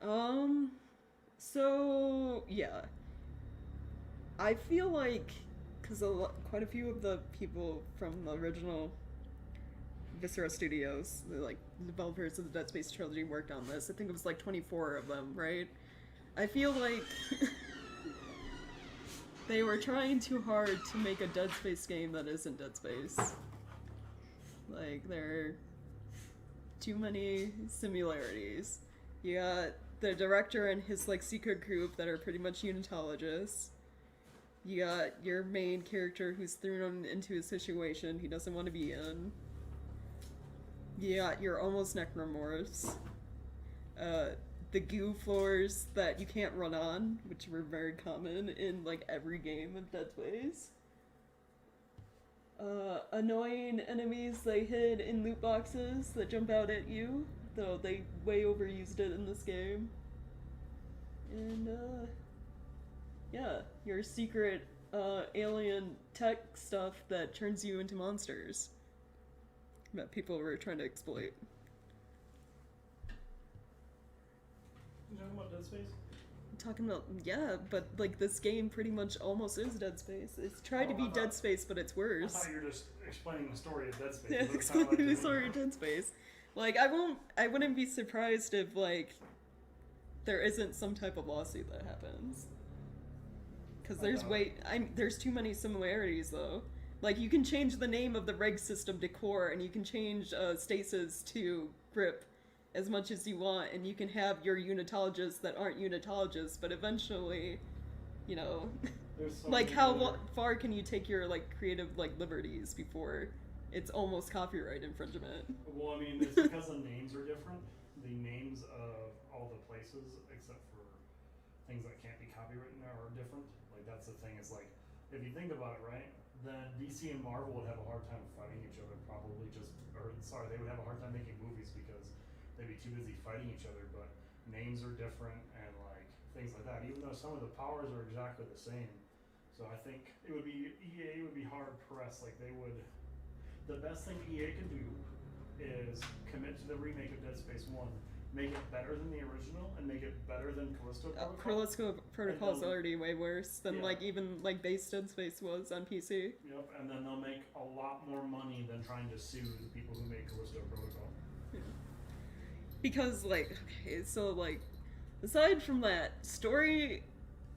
Um, so, yeah. I feel like, because quite a few of the people from the original Viscera Studios, the like developers of the Dead Space trilogy, worked on this. I think it was like 24 of them, right? I feel like they were trying too hard to make a Dead Space game that isn't Dead Space. Like, there are too many similarities. You got the director and his like secret group that are pretty much unitologists. You got your main character who's thrown into a situation he doesn't want to be in. You got your almost necromorphs. Uh, the goo floors that you can't run on, which were very common in like every game of Dead Space. Annoying enemies they hid in loot boxes that jump out at you, though they way overused it in this game. And yeah, your secret alien tech stuff that turns you into monsters that people were trying to exploit. You talking about Dead Space? I'm talking about, yeah, but like this game pretty much almost is Dead Space. It's tried to be Dead Space, but it's I worse. thought you were just explaining the story of Dead Space. Yeah, That's kinda explaining like the the story of Dead Space. Like I wouldn't be surprised if like there isn't some type of lawsuit that happens. Because there's too many similarities though. Like you can change the name of the reg system to core, and you can change stasis to grip as much as you want, and you can have your unitologists that aren't unitologists, but eventually, you know, so like how far can you take your like creative like liberties before it's almost copyright infringement? Well, I mean, it's because the names are different. The names of all the places, except for things that can't be copywritten, are different. Like that's the thing. Is like if you think about it, right? Then DC and Marvel would have a hard time fighting each other. Probably they would have a hard time making movies because they'd be too busy fighting each other. But names are different and like things like that. Even though some of the powers are exactly the same. So I think EA would be hard pressed. Like they would. The best thing EA can do is commit to the remake of Dead Space 1, make it better than the original, and make it better than Callisto Protocol. Callisto Protocol is already way worse than like even like base Dead Space was on PC. Yep, and then they'll make a lot more money than trying to sue the people who made Callisto Protocol. Yeah. Because like, okay, so like, aside from that, story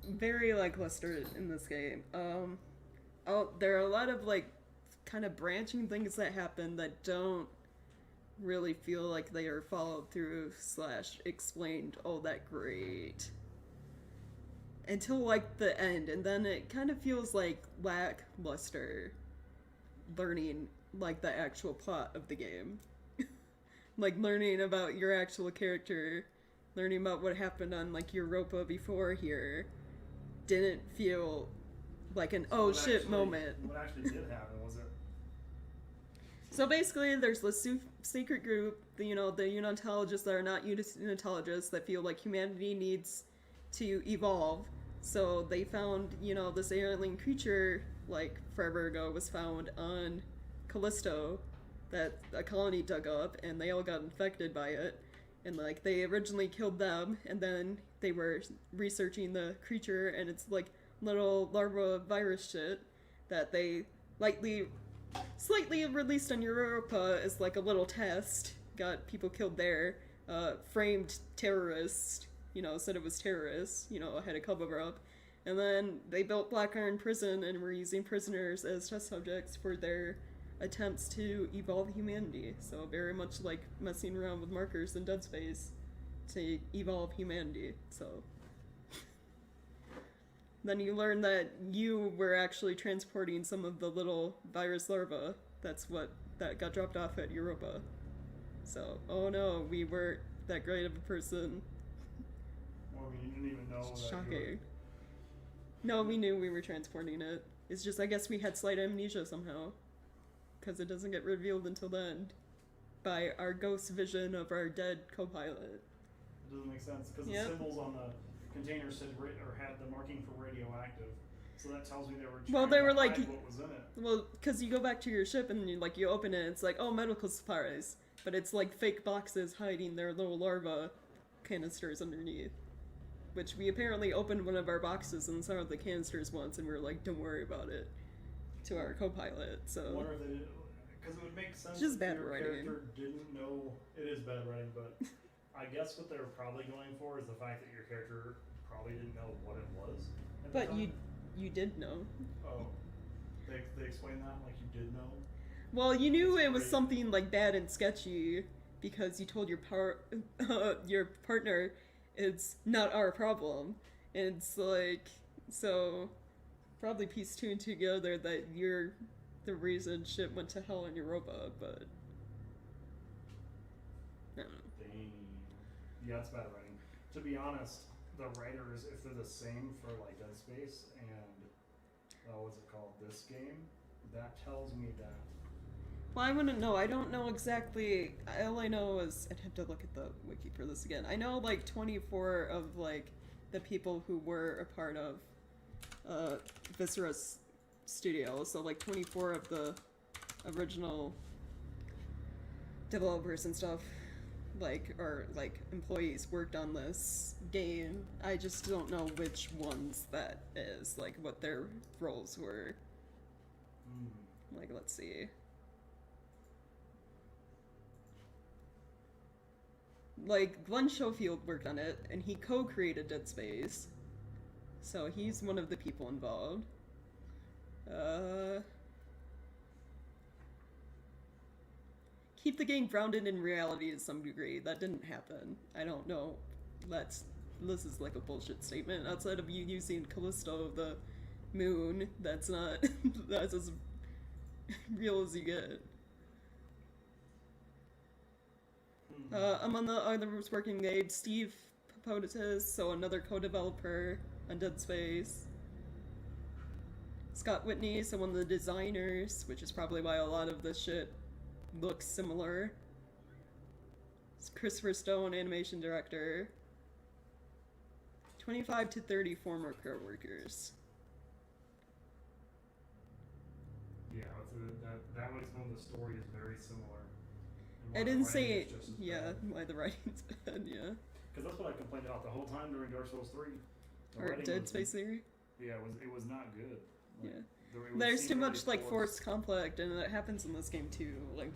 very lackluster in this game. There are a lot of like kind of branching things that happen that don't really feel like they are followed through / explained all that great until like the end, and then it kind of feels like lackluster learning like the actual plot of the game. Like learning about your actual character, learning about what happened on like Europa before here didn't feel like an moment. What actually did happen was it? So basically, there's this secret group, the unitologists that are not unitologists that feel like humanity needs to evolve. So they found, this alien creature, like forever ago, was found on Callisto that a colony dug up, and they all got infected by it. And like they originally killed them, and then they were researching the creature, and it's like little larva virus shit that they slightly released on Europa as like a little test. Got people killed there. Framed terrorists, said it was terrorists, had a cover up. And then they built Black Iron Prison and were using prisoners as test subjects for their attempts to evolve humanity. So very much like messing around with markers in Dead Space to evolve humanity. So then you learn that you were actually transporting some of the little virus larvae. That got dropped off at Europa. So, oh no, we weren't that great of a person. Well, I mean, you didn't even know that. Shocking. No, we knew we were transporting it. It's just, I guess we had slight amnesia somehow. Because it doesn't get revealed until the end. By our ghost vision of our dead co-pilot. It doesn't make sense, because the symbols on the container said, or had the marking for radioactive. So that tells me they were trying to hide what was in it. Well, because you go back to your ship and you open it, and it's like, oh, medical supplies. But it's like fake boxes hiding their little larvae canisters underneath. Which we apparently opened one of our boxes and saw the canisters once, and we were like, don't worry about it, to our co-pilot, so... I wonder if they did, because it would make sense It's just if bad your writing. character didn't know... It is bad writing, but I guess what they were probably going for is the fact that your character probably didn't know what it was at the But time. you did know. Oh. They explained that like you did know? Well, you knew That's it was great. something like bad and sketchy because you told your partner it's not our problem. And it's like, so probably piece two and two together that you're the reason shit went to hell in your robot, but I don't know. Dang. Yeah, it's bad writing. To be honest, the writers, if they're the same for like Dead Space and what's it called, this game, that tells me that. Well, I wouldn't know. I don't know exactly. All I know is I'd have to look at the wiki for this again. I know like 24 of like the people who were a part of Viscera's studio, so like 24 of the original developers and stuff, like, or like employees worked on this game. I just don't know which ones that is, like what their roles were. Like, let's see. Like, Glenn Schofield worked on it, and he co-created Dead Space. So he's one of the people involved. Keep the game grounded in reality to some degree. That didn't happen. I don't know. This is like a bullshit statement. Outside of you using Callisto, the moon, that's not... that's as real as you get. Among the others working aid, Steve Popotis, so another co-developer on Dead Space. Scott Whitney, so one of the designers, which is probably why a lot of this shit looks similar. Christopher Stone, animation director. 25 to 30 former co-workers. Yeah, that makes one of the story is very similar. I didn't say, yeah, why the writing's bad, yeah. Because that's what I complained about the whole time during Dark Souls 3. Or Dead Space Theory. Yeah, it was not good. Like, Yeah. it There's too seemed much, really like, forced conflict, and that happens in this game, too. Like,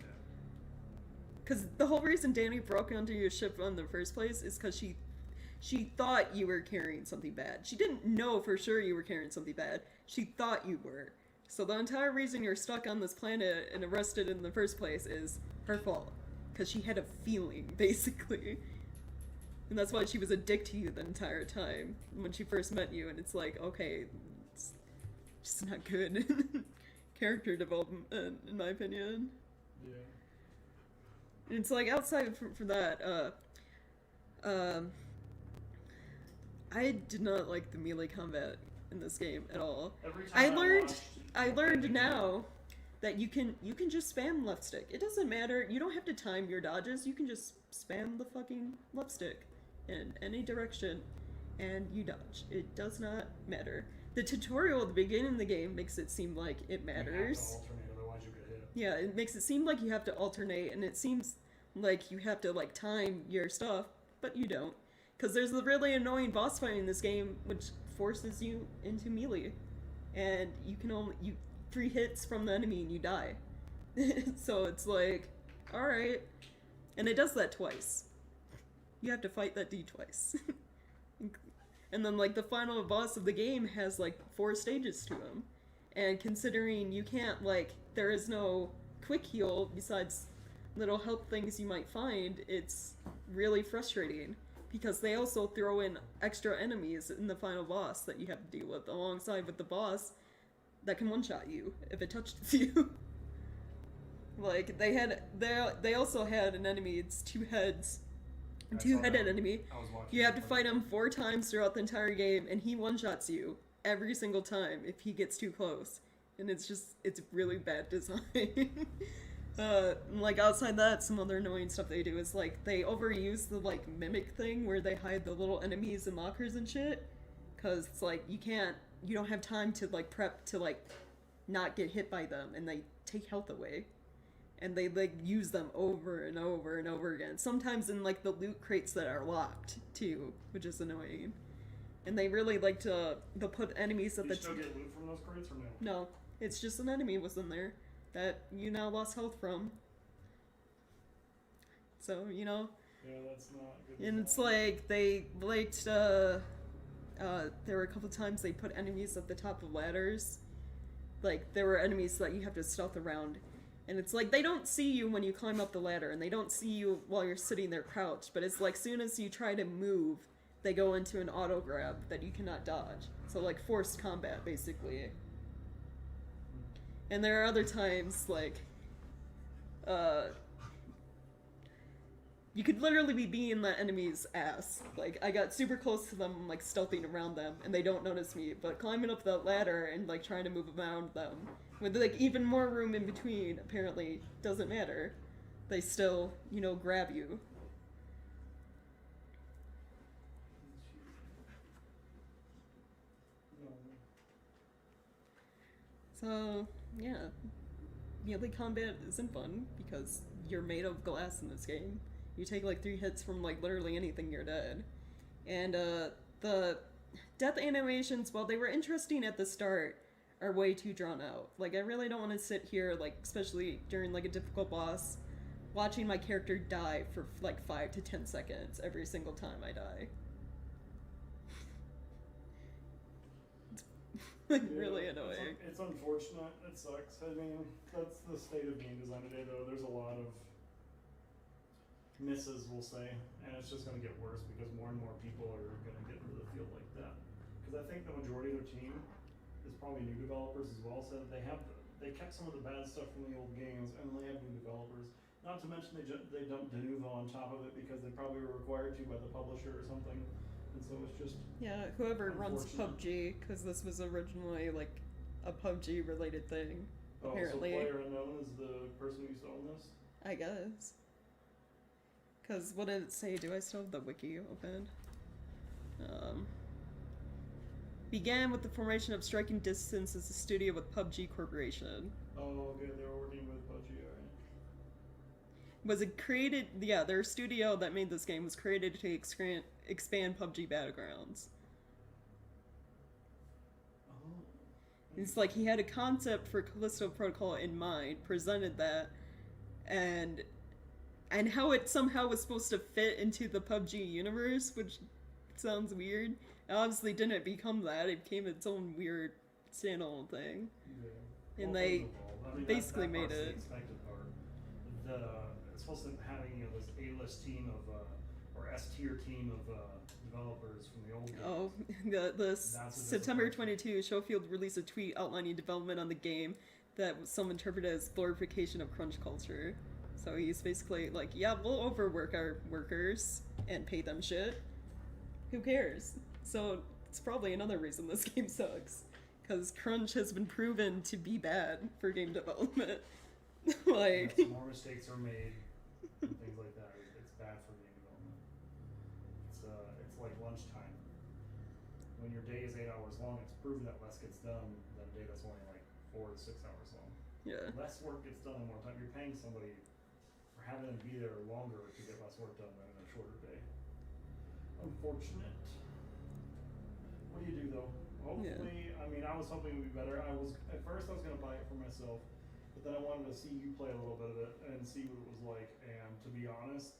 because the whole reason Danny broke onto your ship in the first place is because she thought you were carrying something bad. She didn't know for sure you were carrying something bad. She thought you were. So the entire reason you're stuck on this planet and arrested in the first place is her fault. Because she had a feeling, basically. And that's why she was a dick to you the entire time when she first met you. And it's like, okay, it's just not good character development, in my opinion. Yeah. And it's like, outside for that, I did not like the melee combat in this game at all. Every time I learned now that you can just spam left stick. It doesn't matter. You don't have to time your dodges. You can just spam the fucking left stick in any direction and you dodge. It does not matter. The tutorial at the beginning of the game makes it seem like it matters. You have to alternate, otherwise you get hit. Yeah, it makes it seem like you have to alternate, and it seems like you have to, like, time your stuff, but you don't. Because there's a really annoying boss fight in this game, which forces you into melee. And you can only... 3 hits from the enemy and you die. So it's like, alright. And it does that twice. You have to fight that dude twice. And then, like, the final boss of the game has, like, 4 stages to him. And considering you can't, like, there is no quick heal besides little help things you might find, it's really frustrating. Because they also throw in extra enemies in the final boss that you have to deal with, alongside with the boss that can one-shot you if it touches you. Like, they also had an enemy, it's 2 heads. A 2-headed enemy. You have to fight him 4 times throughout the entire game, and he one-shots you every single time if he gets too close. And it's really bad design. Like, outside that, some other annoying stuff they do is, like, they overuse the, like, mimic thing where they hide the little enemies in lockers and shit. Because it's like, you don't have time to, like, prep to, like, not get hit by them, and they take health away. and they like use them over and over and over again. Sometimes in like the loot crates that are locked too, which is annoying. And they really like to put enemies at Do the you still get loot from those crates or no? No, it's just an enemy was in there that you now lost health from. So, you know, Yeah, that's not good. and it's design. like they liked there were a couple times they put enemies at the top of ladders. Like there were enemies that you have to stealth around. And it's like they don't see you when you climb up the ladder, and they don't see you while you're sitting there crouched, but it's like soon as you try to move, they go into an auto grab that you cannot dodge. So like forced combat basically. And there are other times like you could literally be being the enemy's ass. Like I got super close to them, like stealthing around them, and they don't notice me. But climbing up the ladder and like trying to move around them, with like even more room in between, apparently doesn't matter. They still, you know, grab you. No. So yeah, melee combat isn't fun because you're made of glass in this game. You take like 3 hits from like literally anything, you're dead. And the death animations, while they were interesting at the start, are way too drawn out. Like I really don't want to sit here, like especially during like a difficult boss, watching my character die for like 5 to 10 seconds every single time I die. Like Yeah, really annoying. It's unfortunate. It sucks. I mean, that's the state of game design today, though. There's a lot of misses, we'll say, and it's just going to get worse because more and more people are going to get into the field like that. Because I think the majority of their team is probably new developers as well, so they kept some of the bad stuff from the old games, and they have new developers. Not to mention they dumped Denuvo on top of it because they probably were required to by the publisher or something, and so it's just Yeah, whoever runs unfortunate. PUBG, because this was originally like a PUBG related thing, apparently. So Player Unknown is the person who used to own this. I guess. Because what did it say? Do I still have the wiki open? Began with the formation of Striking Distance as a studio with PUBG Corporation. Oh, okay, they were working with PUBG, alright. Was it created? Yeah, their studio that made this game was created to expand PUBG Battlegrounds. Oh. It's like he had a concept for Callisto Protocol in mind, presented that, and how it somehow was supposed to fit into the PUBG universe, which sounds weird. It obviously didn't become that. It became its own weird standalone thing. Yeah. And Well, they things evolve. I mean, basically that made part's the it. expected part. It's supposed to having this A-list team of or S-tier team of developers from the old games. Oh, the September 22, Schofield released a tweet outlining development on the game that some interpreted as glorification of crunch culture. So he's basically like, yeah, we'll overwork our workers and pay them shit. Who cares? So it's probably another reason this game sucks. Because crunch has been proven to be bad for game development. Like... Yes, more mistakes are made and things like that. It's bad for game development. It's like lunchtime. When your day is 8 hours long, it's proven that less gets done than a day that's only like 4 to 6 hours long. Yeah. Less work gets done in more time. You're paying somebody for having them be there longer to get less work done than in a shorter day. Unfortunate. What do you do though? Hopefully, yeah. I mean, I was hoping it would be better. At first I was gonna buy it for myself, but then I wanted to see you play a little bit of it and see what it was like. And to be honest,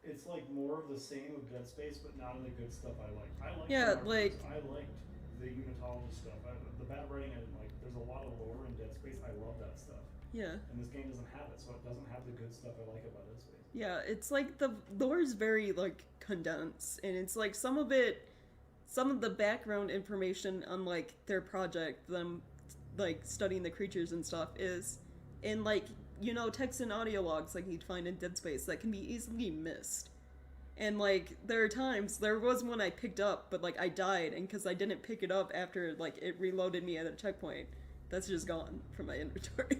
it's like more of the same of Dead Space, but not in the good stuff I like. I liked Yeah, like... I liked the unitology stuff. The bad writing I didn't like. There's a lot of lore in Dead Space. I love that stuff. Yeah. And this game doesn't have it, so it doesn't have the good stuff I like about Dead Space. Yeah, it's like the lore's very like condensed, and it's like some of the background information on like their project, them like studying the creatures and stuff, is in like, you know, text and audio logs like you'd find in Dead Space that can be easily missed. And like there was one I picked up, but like I died, and because I didn't pick it up after like it reloaded me at a checkpoint, that's just gone from my inventory.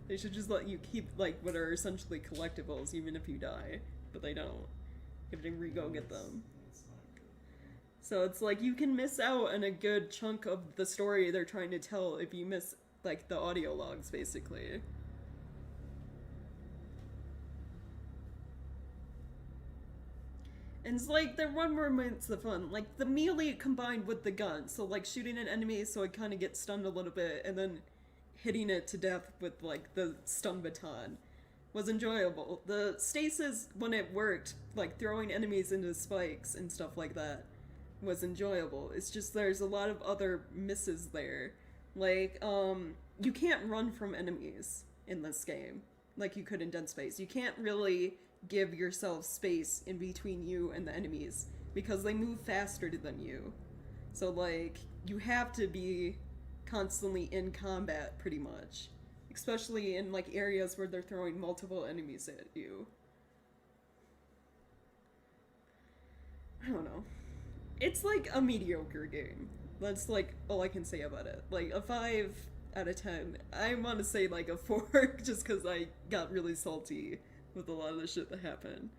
They should just let you keep like what are essentially collectibles even if you die, but they don't. You have to re-go get them. So it's like you can miss out on a good chunk of the story they're trying to tell if you miss like the audio logs, basically. And it's like there one more moments of fun, like the melee combined with the gun. So like shooting an enemy, so it kind of gets stunned a little bit, and then hitting it to death with like the stun baton was enjoyable. The stasis, when it worked, like throwing enemies into spikes and stuff like that, was enjoyable. It's just there's a lot of other misses there. Like, you can't run from enemies in this game like you could in Dead Space. You can't really give yourself space in between you and the enemies because they move faster than you. So, like, you have to be constantly in combat pretty much. Especially in, like, areas where they're throwing multiple enemies at you. I don't know. It's like a mediocre game. That's like all I can say about it. Like a 5 out of 10. I want to say like a 4 just because I got really salty with a lot of the shit that happened.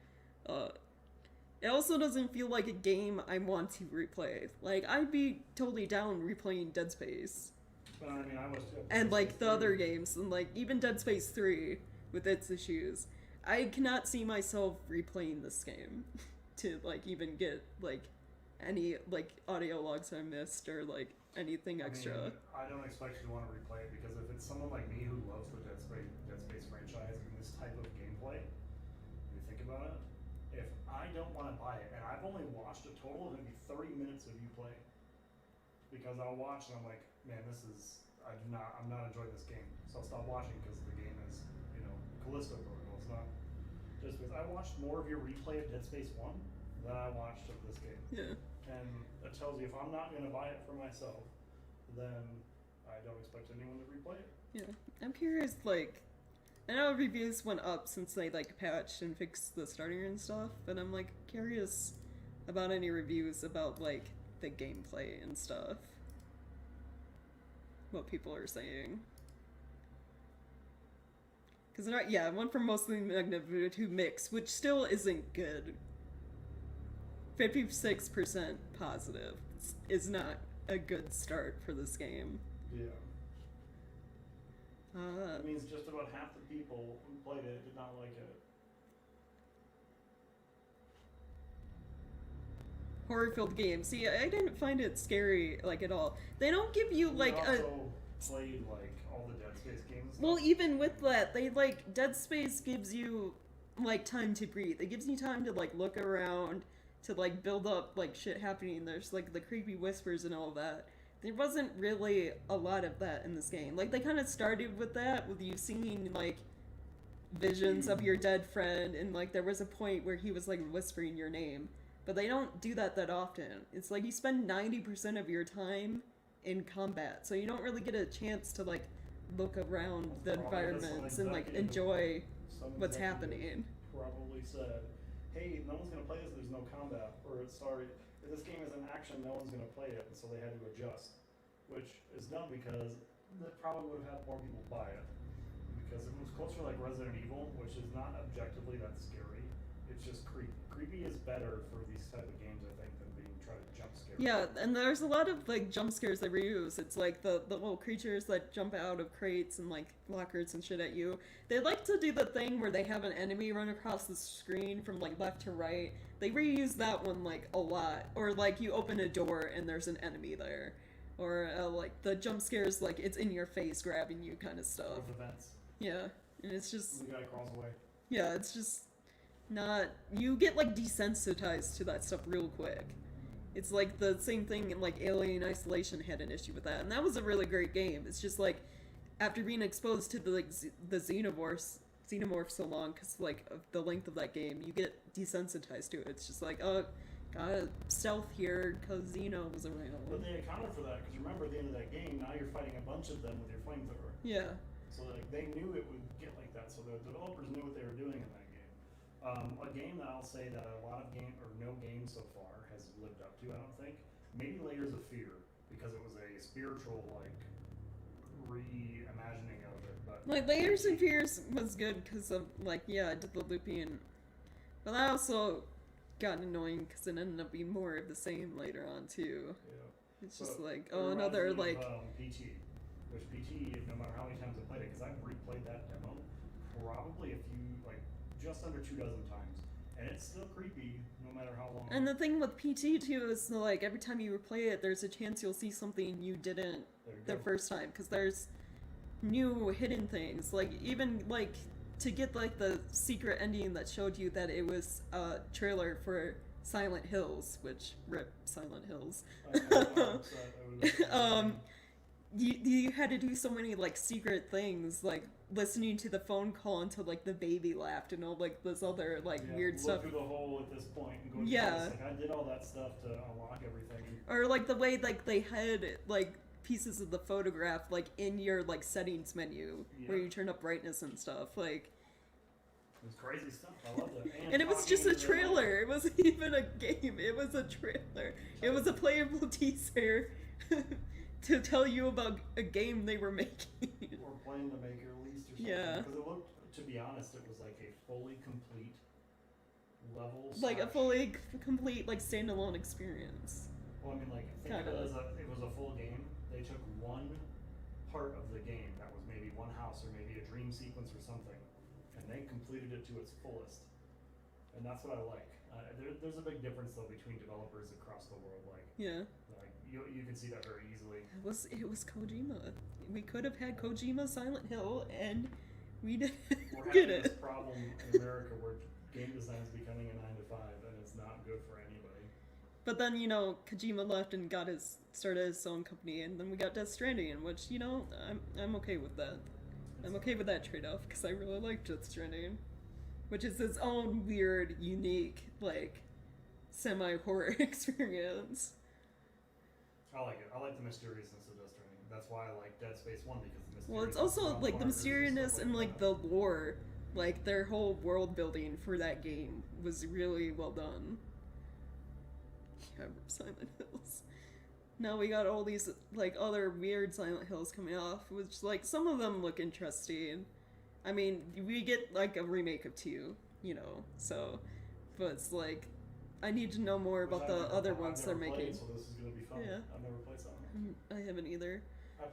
It also doesn't feel like a game I want to replay. Like I'd be totally down replaying Dead Space. But I mean, I was too. And like the other games, and like even Dead Space 3 with its issues. I cannot see myself replaying this game to like even get like any like audio logs I missed or like anything extra. I mean, I don't expect you to want to replay it because if it's someone like me who loves the Dead Space franchise and this type of gameplay, if you think about it, if I don't want to buy it, and I've only watched a total of maybe 30 minutes of you play, because I'll watch and I'm like, man, I'm not enjoying this game, so I'll stop watching because the game is, Callisto Protocol. It's not Dead Space. I watched more of your replay of Dead Space 1 than I watched of this game. Yeah. And that tells you if I'm not going to buy it for myself, then I don't expect anyone to replay it. Yeah. I'm curious, like, I know reviews went up since they, like, patched and fixed the starter and stuff, but I'm, like, curious about any reviews about, like, the gameplay and stuff. What people are saying. Because, one from mostly negative to mixed, which still isn't good. 56% positive is not a good start for this game. Yeah. That means just about half the people who played it did not like it. Horror-filled game. See, I didn't find it scary, like, at all. They don't give you, like, played, like, all the Dead Space games. Well, even with that, Dead Space gives you, like, time to breathe. It gives you time to, like, look around, to, like, build up, like, shit happening. There's, like, the creepy whispers and all that. There wasn't really a lot of that in this game. Like, they kind of started with that, with you seeing, like, visions of your dead friend, and, like, there was a point where he was, like, whispering your name. But they don't do that often. It's like you spend 90% of your time in combat, so you don't really get a chance to, like, look around the environments and, like, enjoy what's happening. Probably said, hey, no one's going to play this, there's no combat, or sorry, if this game is an action, no one's going to play it, and so they had to adjust, which is dumb because that probably would have had more people buy it, because it was closer to like Resident Evil, which is not objectively that scary, it's just creepy. Creepy is better for these type of games, I think, than being trying to jump scare. Yeah, and there's a lot of, like, jump scares they reuse. It's like the little creatures that jump out of crates and, like, lockers and shit at you. They like to do the thing where they have an enemy run across the screen from, like, left to right. They reuse that one, like, a lot. Or, like, you open a door and there's an enemy there. Or, like, the jump scares, like, it's in your face grabbing you kind of stuff. Or the vents. Yeah, and it's just... The guy crawls away. Yeah, it's just... not... You get, like, desensitized to that stuff real quick. It's like the same thing in, like, Alien Isolation had an issue with that, and that was a really great game. It's just, like, after being exposed to the, like, the xenomorphs so long, because, like, of the length of that game, you get desensitized to it. It's just like, oh, gotta stealth here, because Xeno was around. But they accounted for that, because remember, at the end of that game, now you're fighting a bunch of them with your flamethrower. Yeah. So, like, they knew it would get like that, so the developers knew what they were doing in that. A game that I'll say that a lot of no game so far has lived up to, I don't think. Maybe Layers of Fear, because it was a spiritual, like, reimagining of it. But like, Layers of Fear was good because of, like, yeah, I did the looping. But that also got annoying because it ended up being more of the same later on, too. Yeah. It's just like, oh, another, like... PT, which PT, no matter how many times I played it, because I've replayed that demo probably just under 2 dozen times, And it's still creepy, no matter how long. And the thing with PT too is like every time you replay it, there's a chance you'll see something you didn't the first time, because there's new hidden things. Like even like to get like the secret ending that showed you that it was a trailer for Silent Hills, which rip Silent Hills. You had to do so many like secret things, like listening to the phone call until like the baby laughed and all like this other like weird stuff. Look through the hole at this point and go. Yeah. Like I did all that stuff to unlock everything. Or like the way like they had like pieces of the photograph like in your like settings menu where you turn up brightness and stuff. Like it was crazy stuff. I loved it. And it was just a trailer. It wasn't even a game. It was a trailer. It was a playable teaser to tell you about a game they were making. Or planning to make it released or something. Yeah. Because it looked, to be honest, it was like a fully complete level. Like a fully complete like standalone experience. Well, I mean, like think of it as it was a full game. They took one part of the game that was maybe one house or maybe a dream sequence or something, and they completed it to its fullest. And that's what I like. There's a big difference though between developers across the world. Like you can see that very easily. It was Kojima. We could have had Kojima Silent Hill, and we didn't get it. This problem in America where game design is becoming a 9-to-5, and it's not good for anybody. But then Kojima left and started his own company, and then we got Death Stranding, which I'm okay with that. I'm okay with that trade-off because I really like Death Stranding, which is its own weird, unique, like semi-horror experience. I like it. I like the mysteriousness of Death Stranding. That's why I like Dead Space 1, because the mysteriousness. Well, it's also like the mysteriousness and like the lore, like their whole world building for that game was really well done. Yeah, Silent Hills. Now we got all these like other weird Silent Hills coming off, which like some of them look interesting. I mean, we get like a remake of 2, so, but it's like I need to know more about the other ones they're making. So this is gonna be fun. Yeah. I've never played something. I haven't either.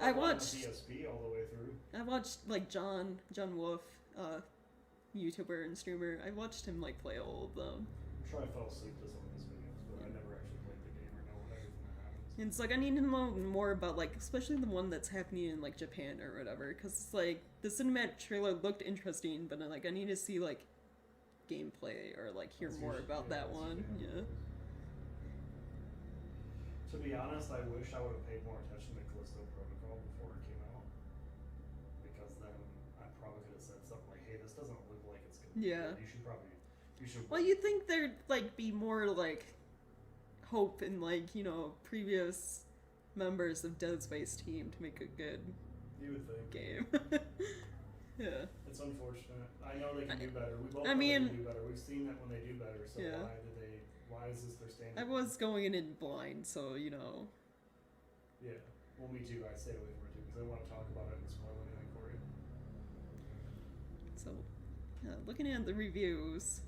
I watched PSP all the way through. I watched like John Wolf, YouTuber and streamer. I watched him like play all of them. I'm sure I fell asleep to some of his videos, but I never actually played the game or know everything that happens. And it's like I need to know more about like especially the one that's happening in like Japan or whatever, because it's like the cinematic trailer looked interesting, but like I need to see like gameplay or like hear more about that one. Yeah. To be honest, I wish I would have paid more attention to Callisto Protocol before it came out, because then I probably could have said something like, "Hey, this doesn't look like it's gonna be good. You should." Well, you'd think there'd like be more like hope in like previous members of Dead Space team to make a good game. Yeah. It's unfortunate. I know they can do better. We both know they can do better. We've seen that when they do better. So why is this their standard? I was going in blind, so Yeah. Well, me too. I stayed away from it too because I want to talk about it and spoil anything for you. So, looking at the reviews,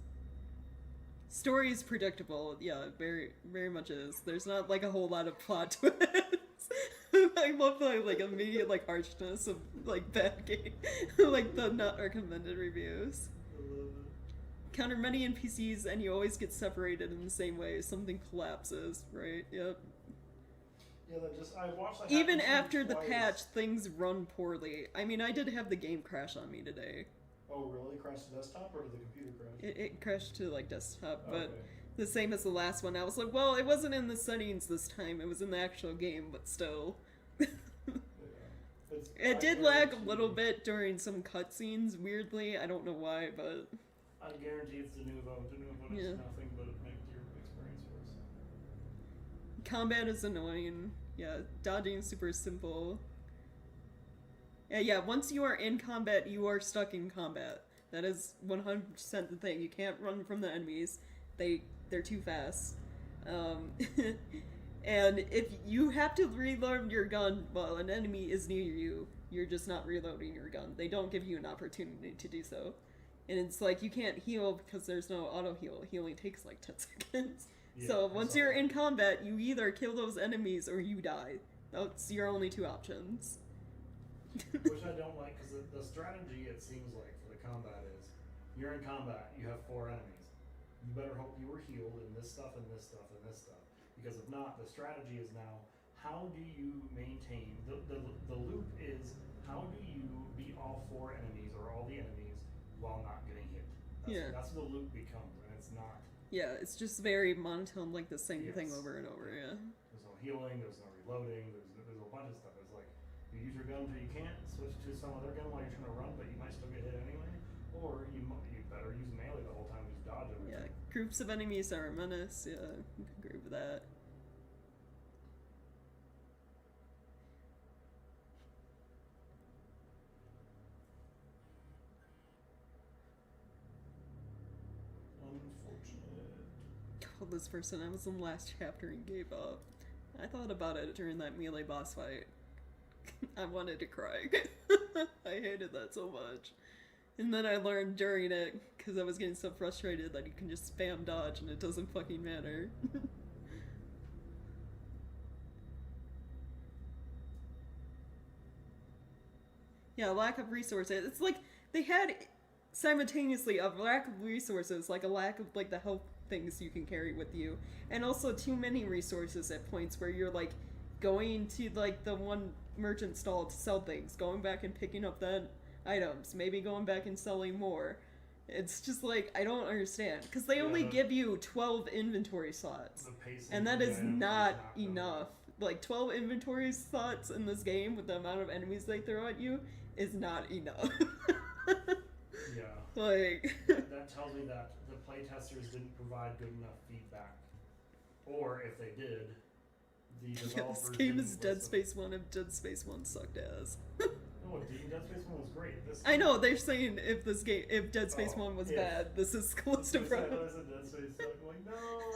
story's predictable. Yeah, very, very much is. There's not like a whole lot of plot twists. I love the like immediate like harshness of like bad game, like the not recommended reviews. I love it. Counter many NPCs and you always get separated in the same way. Something collapses, right? Yep. Yeah, I watched that. Even after the patch, things run poorly. I mean, I did have the game crash on me today. Oh, really? Crashed to desktop or did the computer crash? It crashed to like desktop, but okay. The same as the last one. I was like, well, it wasn't in the settings this time. It was in the actual game, but still. It did lag a little bit during some cutscenes, weirdly. I don't know why, but... I guarantee it's de novo. De novo is nothing but make your experience worse. Combat is annoying. Yeah, dodging is super simple. Yeah, once you are in combat, you are stuck in combat. That is 100% the thing. You can't run from the enemies. They're too fast. And if you have to reload your gun while an enemy is near you, you're just not reloading your gun. They don't give you an opportunity to do so. And it's like you can't heal because there's no auto heal. Healing takes like 10 seconds. Yeah, so once you're in combat, you either kill those enemies or you die. That's your only 2 options. Which I don't like, because the strategy, it seems like, for the combat is, you're in combat, you have 4 enemies. you better hope you were healed in this stuff and this stuff and this stuff. Because if not, the strategy is now, how do you maintain, the loop is, how do you beat all 4 enemies or all the enemies while not getting hit? That's what the loop becomes, and it's not. Yeah, it's just very monotone, like the same Yes. thing over and over, yeah. There's no healing, there's no reloading, there's a bunch of stuff. It's like, you use your gun until you can't, switch to some other gun while you're trying to run, but you might still get hit anyway. Or you better use melee the whole time, just dodge everything. Yeah, groups of enemies are a menace, yeah, I can agree with that. Called this person, I was in the last chapter and gave up. I thought about it during that melee boss fight. I wanted to cry. I hated that so much. And then I learned during it, because I was getting so frustrated, that you can just spam dodge and it doesn't fucking matter. Yeah, lack of resources. It's like they had simultaneously a lack of resources, like a lack of like the health things you can carry with you, and also too many resources at points where you're like going to like the one merchant stall to sell things, going back and picking up the items, maybe going back and selling more. It's just like, I don't understand, because they only give you 12 inventory slots, and that is not enough. Like 12 inventory slots in this game with the amount of enemies they throw at you is not enough. Yeah. Like that tells me that the playtesters didn't provide good enough feedback, or if they did, the developers. This game is Dead Space 1 if Dead Space 1 sucked ass. No, Dead Space 1 was great. I know, they're saying if Dead Space 1 was bad, this is Callisto Protocol. Dead Space, like, no,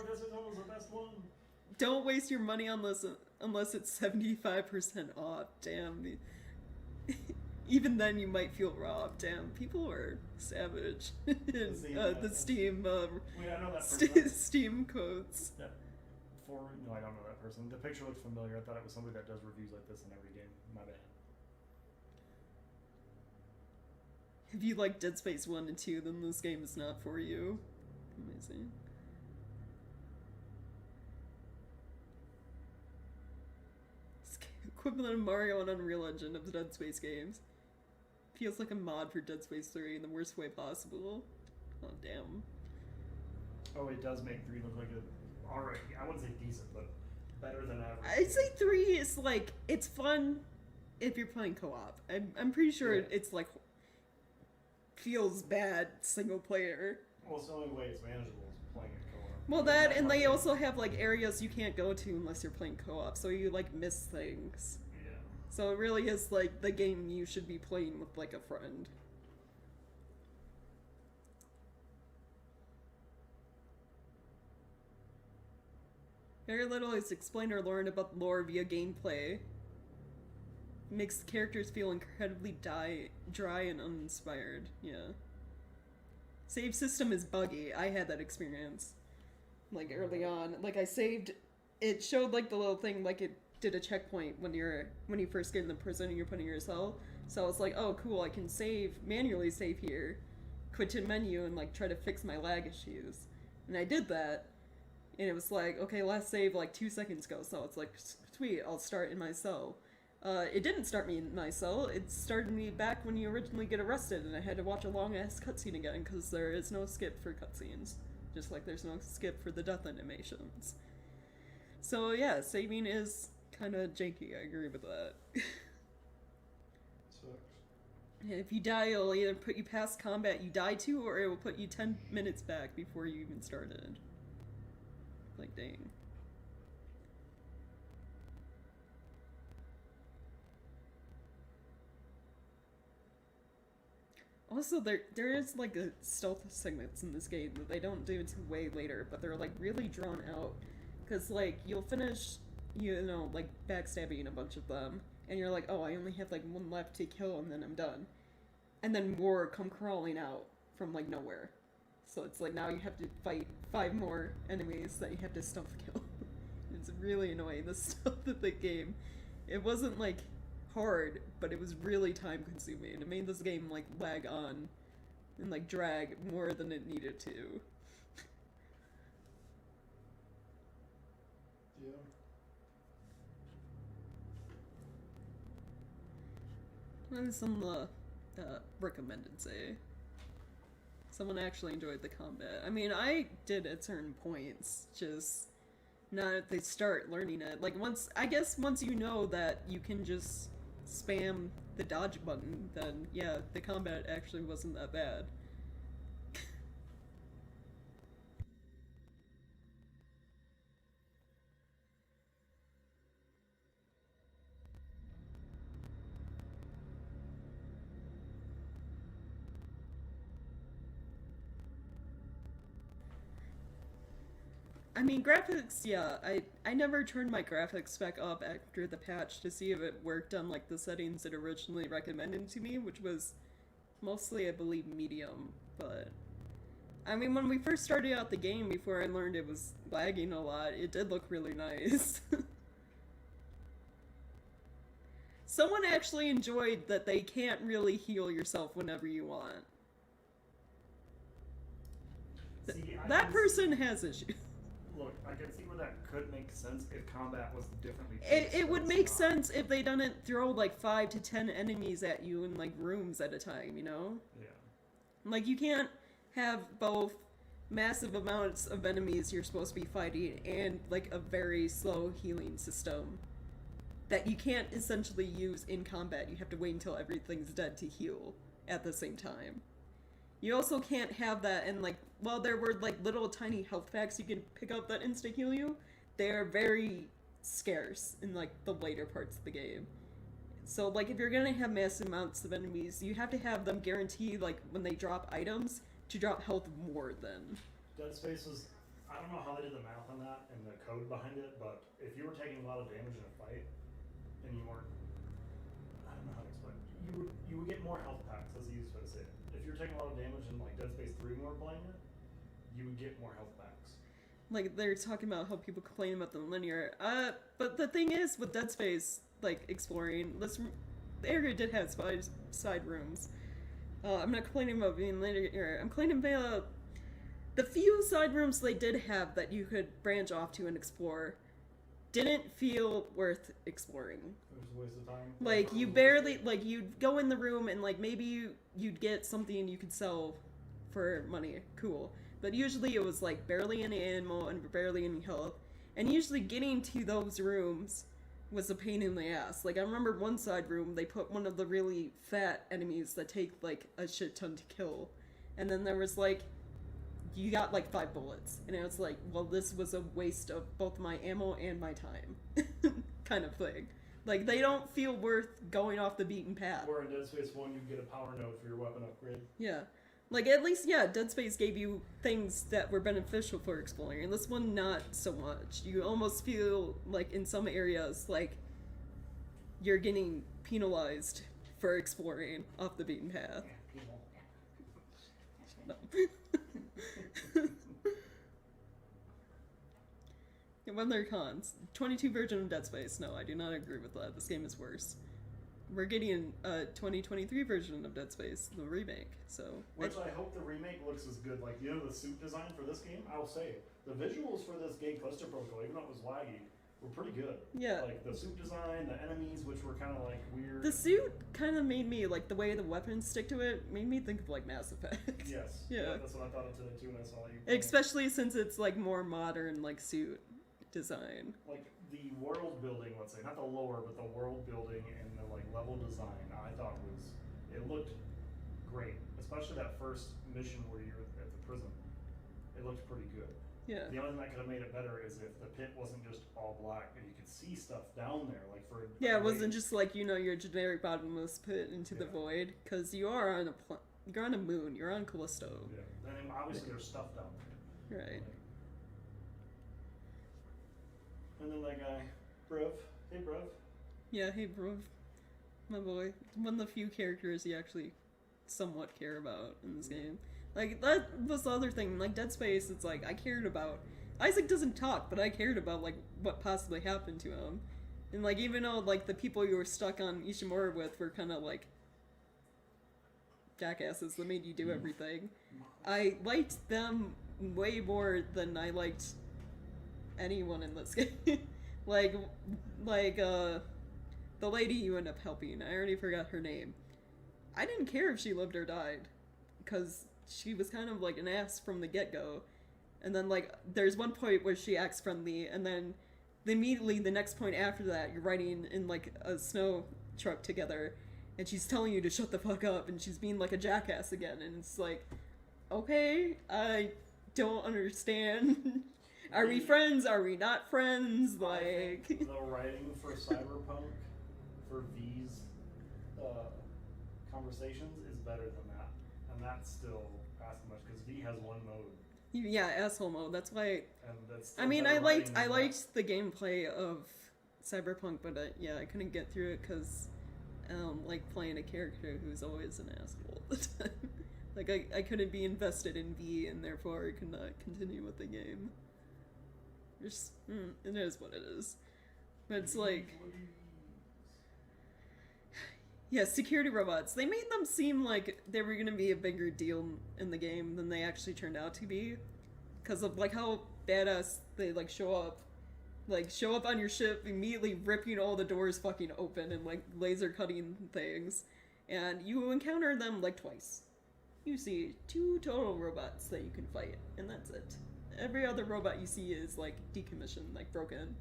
Dead Space 1 was the best one. Don't waste your money unless it's 75% off. Damn. Even then you might feel robbed. Damn, people are savage. The Steam Wait, I know that person. Steam codes. Yeah. No, I don't know that person. The picture looks familiar. I thought it was somebody that does reviews like this in every game. My bad. If you like Dead Space 1 and 2, then this game is not for you. Amazing. It's equivalent of Mario and Unreal Engine of the Dead Space games. Feels like a mod for Dead Space 3 in the worst way possible. Oh, damn. Oh, it does make 3 look like a... Alright, I wouldn't say decent, but better than average. I'd say 3 is like, it's fun if you're playing co-op. I'm pretty sure it's like, feels bad single player. Well, it's the only way it's manageable is playing it co-op. Well, that, and they also have like areas you can't go to unless you're playing co-op, so you like miss things. Yeah. So it really is like the game you should be playing with like a friend. Very little is explained or learned about the lore via gameplay. Makes the characters feel incredibly dry and uninspired. Yeah. Save system is buggy. I had that experience. Like early on. Like I saved, it showed like the little thing like it did a checkpoint when you first get in the prison and you're putting yourself. So I was like, oh cool, I can manually save here. Quit to menu and like try to fix my lag issues. And I did that. And it was like, okay, last save like 2 seconds ago. So it's like, sweet, I'll start in my cell. It didn't start me in my cell. It started me back when you originally get arrested, and I had to watch a long-ass cutscene again, because there is no skip for cutscenes. Just like there's no skip for the death animations. So yeah, saving is kind of janky, I agree with that. Sucks. If you die, it'll either put you past combat you died to, or it will put you 10 minutes back before you even started. Like, dang. Also, there is like a stealth segments in this game that they don't do until way later, but they're like really drawn out. Cause like you'll finish, like backstabbing a bunch of them, and you're like, oh, I only have like one left to kill, and then I'm done. And then more come crawling out from like nowhere. So it's like now you have to fight 5 more enemies that you have to stealth kill. It's really annoying, the stealth of the game. It wasn't like hard, but it was really time consuming. It made this game like lag on and like drag more than it needed to. Yeah. What is some recommended say? Someone actually enjoyed the combat. I mean, I did at certain points, just not if they start learning it. Like once you know that you can just spam the dodge button, then yeah, the combat actually wasn't that bad. I mean, graphics, yeah. I never turned my graphics spec up after the patch to see if it worked on like the settings it originally recommended to me, which was mostly, I believe, medium. But I mean, when we first started out the game, before I learned it was lagging a lot, it did look really nice. Someone actually enjoyed that they can't really heal yourself whenever you want. See, That person has issues. Look, I can see where that could make sense if combat was differently It would make sense if they didn't throw like 5 to 10 enemies at you in like rooms at a time, you know? Yeah. Like you can't have both massive amounts of enemies you're supposed to be fighting and like a very slow healing system that you can't essentially use in combat. You have to wait until everything's dead to heal at the same time. You also can't have that and like, while there were like little tiny health packs you can pick up that insta heal you, they're very scarce in like the later parts of the game. So like if you're gonna have massive amounts of enemies, you have to have them guarantee like when they drop items to drop health more than. Dead Space was, I don't know how they did the math on that and the code behind it, but if you were taking a lot of damage in a fight and you weren't, I don't know how to explain it. You would get more health packs, that's the easiest way to say it. If you're taking a lot of damage in like Dead Space 3 when we were playing it, you would get more health packs. Like they're talking about how people complain about the linear. But the thing is with Dead Space, like exploring, the area did have side rooms. I'm not complaining about being linear. I'm complaining about the few side rooms they did have that you could branch off to and explore. Didn't feel worth exploring. It was a waste of time. Like you barely, like you'd go in the room and like maybe you'd get something you could sell for money. Cool. But usually it was like barely any ammo and barely any health. And usually getting to those rooms was a pain in the ass. Like I remember one side room, they put one of the really fat enemies that take like a shit ton to kill. And then there was like, you got like 5 bullets. And it was like, well, this was a waste of both my ammo and my time. Kind of thing. Like they don't feel worth going off the beaten path. Or in Dead Space 1 you get a power node for your weapon upgrade. Yeah. Like, at least, yeah, Dead Space gave you things that were beneficial for exploring, and this one, not so much. You almost feel, like, in some areas, like, you're getting penalized for exploring off the beaten path. Shut up. When there are cons. 22 version of Dead Space, no, I do not agree with that. This game is worse. We're getting a 2023 version of Dead Space, the remake, so... Which I hope the remake looks as good. Like, you know the suit design for this game? I'll say, the visuals for this game, Callisto Protocol, even though it was laggy, were pretty good. Yeah. Like, the suit design, the enemies, which were kind of, like, weird. The suit kind of made me, like, the way the weapons stick to it, made me think of, like, Mass Effect. Yes. Yeah. That's what I thought of today, too, when I saw you. Especially since it's, like, more modern, like, suit design. Like, the world building, let's say, not the lore, but the world building and the, like, level design, I thought it looked great. Especially that first mission where you're at the prison. It looked pretty good. Yeah. The only thing that could have made it better is if the pit wasn't just all black and you could see stuff down there, like for. Yeah, it wasn't just like, you know, your generic bottomless pit into the void, because you are on you're on a moon. You're on Callisto. Yeah, and then obviously there's stuff down there. Right. And then that guy, Brev. Hey, Brev. Yeah, hey, bro. My boy. One of the few characters you actually somewhat care about in this game. Like, that was the other thing. Like, Dead Space, it's like, I cared about... Isaac doesn't talk, but I cared about, like, what possibly happened to him. And, like, even though, like, the people you were stuck on Ishimura with were kind of, like, jackasses that made you do everything, I liked them way more than I liked anyone in this game. like like the lady you end up helping. I already forgot her name. I didn't care if she lived or died, because she was kind of like an ass from the get go. And then like there's one point where she acts friendly, and then immediately the next point after that, you're riding in like a snow truck together, and she's telling you to shut the fuck up, and she's being like a jackass again, and it's like, okay, I don't understand. Are we friends? Are we not friends? Like, the writing for Cyberpunk for V's conversations is better than that, and that's still asking much because V has one mode. yeah, asshole mode. That's why. And that's I mean, I liked the gameplay of Cyberpunk, but yeah, I couldn't get through it because like playing a character who's always an asshole all the time. Like I couldn't be invested in V, and therefore I could not continue with the game. Just it is what it is. But it's like, yeah, security robots. They made them seem like they were gonna be a bigger deal in the game than they actually turned out to be, because of like how badass they like show up on your ship, immediately ripping all the doors fucking open and like laser cutting things, and you encounter them like twice. You see 2 total robots that you can fight, and that's it. Every other robot you see is like decommissioned, like broken.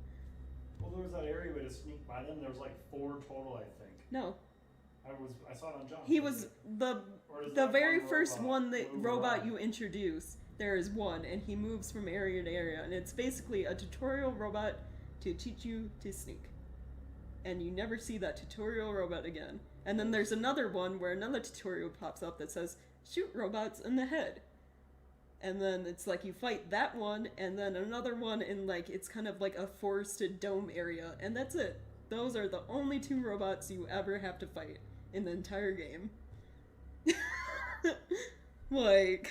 Well, there was that area where to sneak by them. There was like 4 total, I think. No. I saw it on John. He was the very first one that robot you introduce. There is one, and he moves from area to area, and it's basically a tutorial robot to teach you to sneak. And you never see that tutorial robot again. And then there's another one where another tutorial pops up that says, shoot robots in the head. And then it's like you fight that one, and then another one in like, it's kind of like a forested dome area, and that's it. Those are the only 2 robots you ever have to fight in the entire game. Like,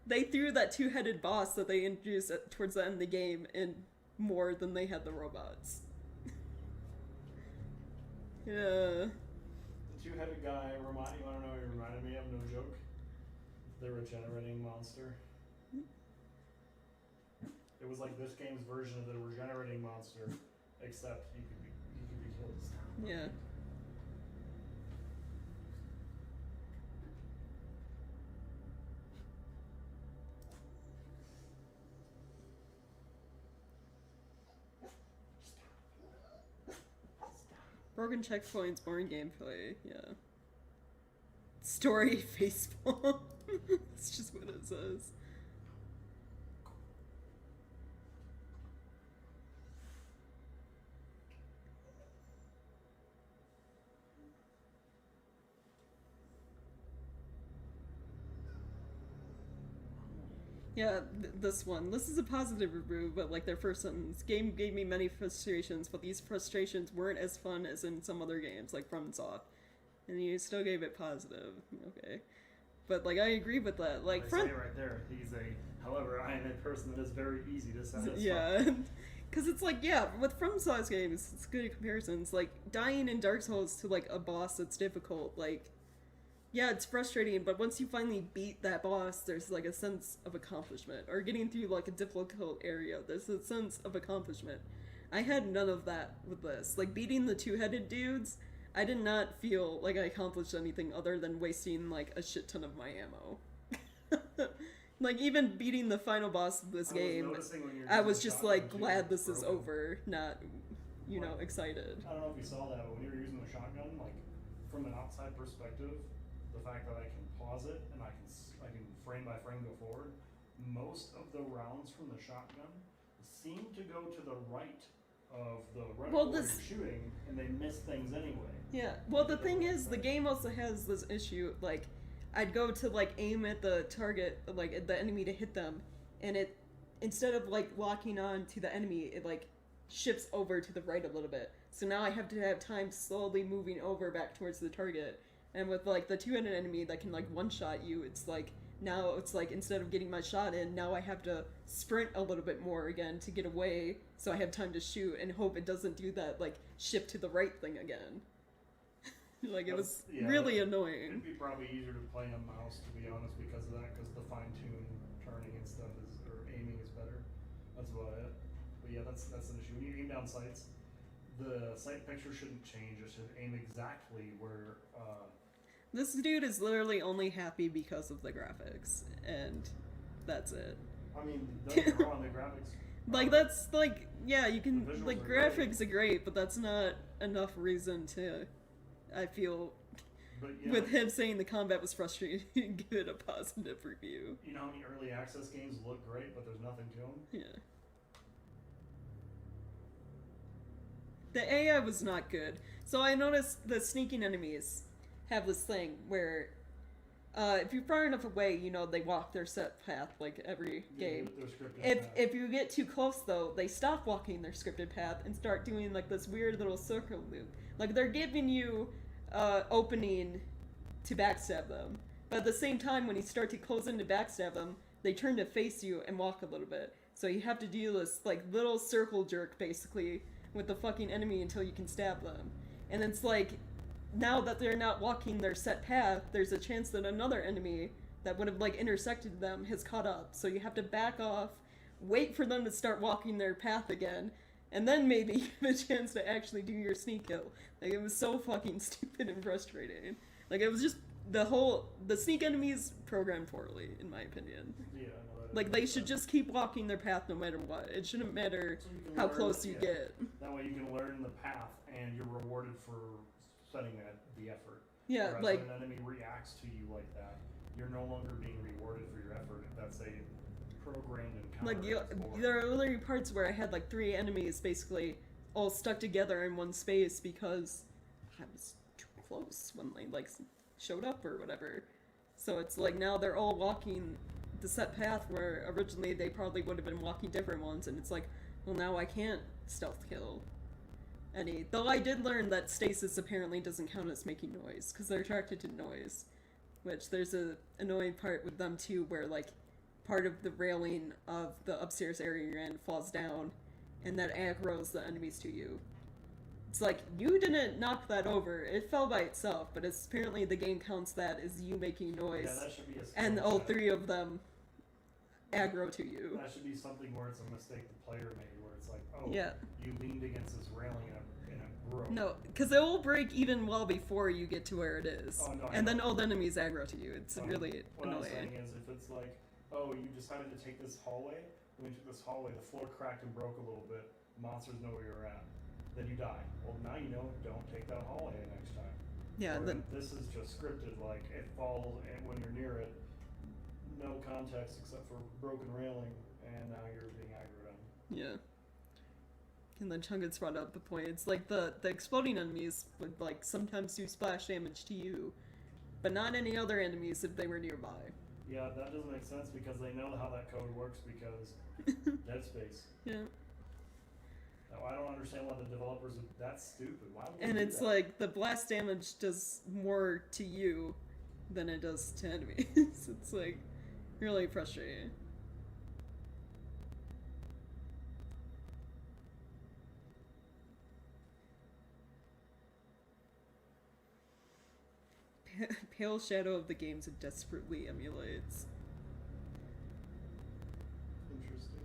they threw that 2-headed boss that they introduced towards the end of the game in more than they had the robots. Yeah. The 2-headed guy, you wanna know what he reminded me of? No joke. The regenerating monster. It was like this game's version of the regenerating monster, except he could be killed. Yeah. Broken checkpoints, boring gameplay, yeah. Story facepalm. It's just what it says. Yeah, this one. This is a positive review, but like their first sentence. Game gave me many frustrations, but these frustrations weren't as fun as in some other games, like FromSoft. And you still gave it positive. Okay. But like I agree with that. Like I say right there, however, I am a person that is very easy to satisfy. Yeah. Cause it's like, yeah, with FromSoft games, it's good comparisons. Like dying in Dark Souls to like a boss that's difficult, like yeah, it's frustrating, but once you finally beat that boss, there's like a sense of accomplishment. Or getting through like a difficult area, there's a sense of accomplishment. I had none of that with this. Like beating the 2-headed dudes, I did not feel like I accomplished anything other than wasting like a shit ton of my ammo. Like even beating the final boss of this game, I was just like glad this is over, not, you know, excited. I don't know if you saw that, but when you were using the shotgun, like from an outside perspective, the fact that I can pause it and I can frame by frame go forward, most of the rounds from the shotgun seem to go to the right of the reticle where you're shooting, and they miss things anyway. Yeah, well the thing is, the game also has this issue, like, I'd go to like aim at the target, like at the enemy to hit them, and it, instead of like locking on to the enemy, it like shifts over to the right a little bit. So now I have to have time slowly moving over back towards the target. And with like the 2-handed enemy that can like one-shot you, it's like, now it's like instead of getting my shot in, now I have to sprint a little bit more again to get away, so I have time to shoot and hope it doesn't do that like shift to the right thing again. Like it was really annoying. It'd be probably easier to play on mouse, to be honest, because of that, because the fine-tune turning and stuff is, or aiming is better. That's about it. But yeah, that's an issue. When you aim down sights, the sight picture shouldn't change. It should aim exactly where. This dude is literally only happy because of the graphics, and that's it. I mean, don't get me wrong, the graphics. Like, that's, like, yeah, you The can, visuals like, are graphics are great, but that's not enough reason to, I feel, But yeah, with him saying the combat was frustrating, give it a positive review. you know how many early access games look great, but there's nothing to them? Yeah. The AI was not good. So I noticed the sneaking enemies have this thing where if you're far enough away, you know, they walk their set path like every game. Their scripted path. If you get too close though, they stop walking their scripted path and start doing like this weird little circle loop. Like they're giving you opening to backstab them. But at the same time, when you start to close in to backstab them, they turn to face you and walk a little bit. So you have to do this like little circle jerk basically with the fucking enemy until you can stab them. And it's like, now that they're not walking their set path, there's a chance that another enemy that would have like intersected them has caught up. So you have to back off, wait for them to start walking their path again, and then maybe you have a chance to actually do your sneak kill. Like, it was so fucking stupid and frustrating. Like, it was just the sneak enemies programmed poorly, in my opinion. Yeah, no, that Like, is- they should just keep walking their path no matter what. It shouldn't matter So you can how learn- close you yeah. get. That way you can learn the path, and you're rewarded for setting the effort. Yeah, Whereas like, when an enemy reacts to you like that, you're no longer being rewarded for your effort. That's a programmed encounter. like there are literally parts where I had like 3 enemies basically all stuck together in one space because I was too close when they like showed up or whatever. So it's like now they're all walking the set path where originally they probably would have been walking different ones, and it's like, well, now I can't stealth kill any. Though I did learn that stasis apparently doesn't count as making noise because they're attracted to noise, which there's a annoying part with them too where like part of the railing of the upstairs area you're in falls down, and that aggroes the enemies to you. It's like, you didn't knock that over. It fell by itself, but it's apparently the game counts that as you making noise. Yeah, that should be a skill And all set. 3 of them aggro to you. That should be something where it's a mistake the player made, where it's like, oh, Yeah. you leaned against this railing and it broke. No, because it will break even well before you get to where it is. Oh, no, I And then know. all the enemies aggro to you. It's really What I'm saying annoying. is, if it's like, oh, you decided to take this hallway, when you took this hallway, the floor cracked and broke a little bit, monsters know where you're at, then you die. Well, now you know, don't take that hallway next time. Yeah, Or then this is just scripted, like, it falls, and when you're near it, no context except for broken railing, and now you're being aggroed on. yeah. And then Chungus brought up the point. It's like the exploding enemies would like sometimes do splash damage to you, but not any other enemies if they were nearby. Yeah, that doesn't make sense because they know how that code works because Dead Space. Yeah. Now, I don't understand why the developers are that's stupid. Why would they And do it's that? like the blast damage does more to you than it does to enemies. It's like really frustrating. Pale Shadow of the games it desperately emulates. Interesting.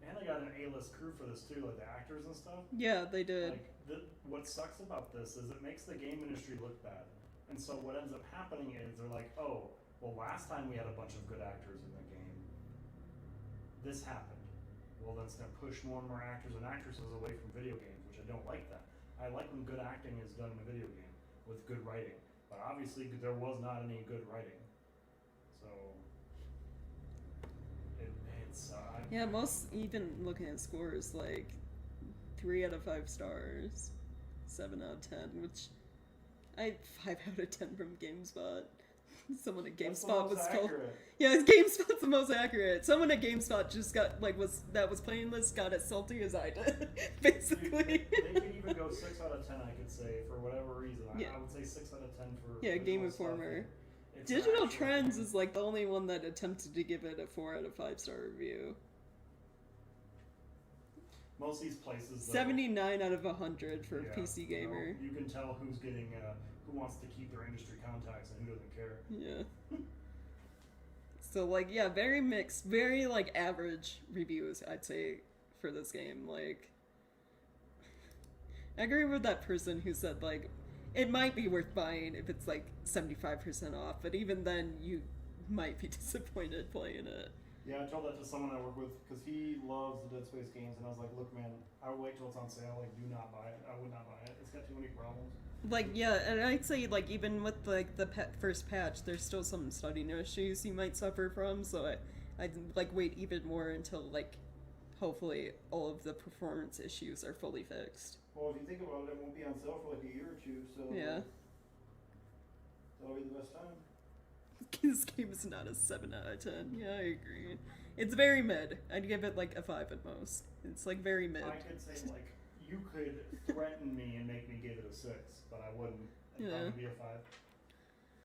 And they got an A-list crew for this too, like the actors and stuff. Yeah, they did. Like, what sucks about this is it makes the game industry look bad. And so what ends up happening is they're like, oh, well, last time we had a bunch of good actors in the game. This happened. Well, then it's going to push more and more actors and actresses away from video games, which I don't like that. I like when good acting is done in a video game with good writing. But obviously, there was not any good writing. So, it's... Yeah, most, even looking at scores, like 3 out of 5 stars, 7 out of 10, which 5 out of 10 from GameSpot. Someone at that's the GameSpot most was told. accurate. Yeah, GameSpot's the most accurate. Someone at GameSpot just got was playing this got as salty as I did, basically. They could even go 6 out of 10, I could say, for whatever reason. Yeah. I would say 6 out of 10 for Yeah, Game visual stuff. Informer. It's Digital actually- Trends is like the only one that attempted to give it a 4 out of 5 star review. Most of these places, though, 79 out of 100 for yeah, PC Gamer. You can tell who's getting, who wants to keep their industry contacts and who doesn't care. Yeah. So like yeah, very mixed, very like average reviews I'd say for this game. Like I agree with that person who said like it might be worth buying if it's like 75% off, but even then you might be disappointed playing it. Yeah, I told that to someone I work with because he loves the Dead Space games, and I was like, "Look, man, I would wait till it's on sale. Like, do not buy it. I would not buy it. It's got too many problems." Like yeah, and I'd say like even with like the first patch, there's still some study issues you might suffer from. So I'd like wait even more until like hopefully all of the performance issues are fully fixed. Well, if you think about it, it won't be on sale for like a year or two, so Yeah. that'll be the best time. This game is not a 7 out of 10. Yeah, I agree. It's very mid. I'd give it like a 5 at most. It's like very mid. I could say like you could threaten me and make me give it a 6, but I wouldn't. It'd Yeah. probably be a 5.